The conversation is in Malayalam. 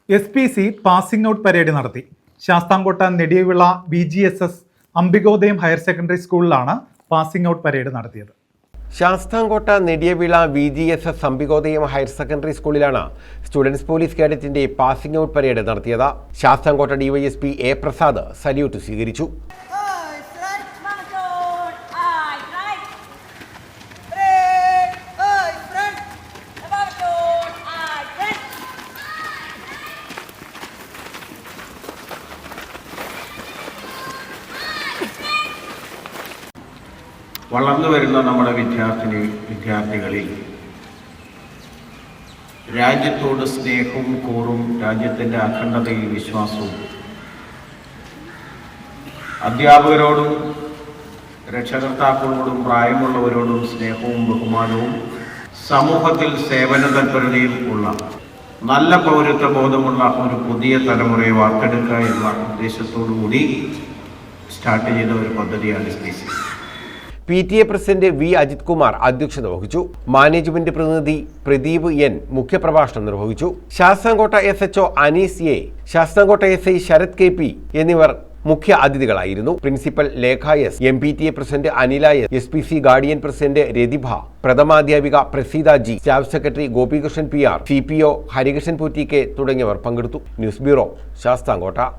SPC പാസിംഗ് ഔട്ട് പരേഡ് നടത്തി. Sasthamcotta Nediyavila BGSS Ambikodayam higher secondary സ്കൂളിലാണ് പാസിംഗ് ഔട്ട് പരേഡ് നടത്തിയത്. Sasthamcotta Nediyavila BGSS Ambikodayam higher secondary സ്കൂളിലാണ് സ്റ്റുഡൻസ് പോലീസ് കേഡറ്റിന്റെ പാസിംഗ് ഔട്ട് പരേഡ് നടത്തിയത്. Sasthamcotta DYSP A Prasad salute സ്വീകരിച്ചു. വളർന്നു വരുന്ന നമ്മുടെ വിദ്യാർത്ഥികളിൽ രാജ്യത്തോട് സ്നേഹവും കൂറും രാജ്യത്തിൻ്റെ അഖണ്ഡതയിൽ വിശ്വാസവും അധ്യാപകരോടും രക്ഷകർത്താക്കളോടും പ്രായമുള്ളവരോടും സ്നേഹവും ബഹുമാനവും സമൂഹത്തിൽ സേവന തൽപരതയും ഉള്ള നല്ല പൗരത്വ ബോധമുള്ള ഒരു പുതിയ തലമുറയെ വാർത്തെടുക്കുക എന്ന ഉദ്ദേശത്തോടു കൂടി സ്റ്റാർട്ട് ചെയ്ത ഒരു പദ്ധതിയാണ് SPC. PTA president V. Ajith Kumar അധ്യക്ഷത വഹിച്ചു. മാനേജ്മെന്റ് പ്രതിനിധി പ്രദീപ് N. മുഖ്യപ്രഭാഷണം നിർവഹിച്ചു. Sasthamkotta SHO Anees A, Sasthamkotta SI Sarath KP എന്നിവർ മുഖ്യ അതിഥികളായിരുന്നു. Principal Lekha S, MPTA president Anila S, SPC guardian president Rathibha, പ്രഥമാധ്യാപിക Praseetha G, staff secretary Gopikrishnan PR, CPO Harikrishnan പൂറ്റിക്കെ തുടങ്ങിയവർ പങ്കെടുത്തു. News bureau, Sasthamkotta.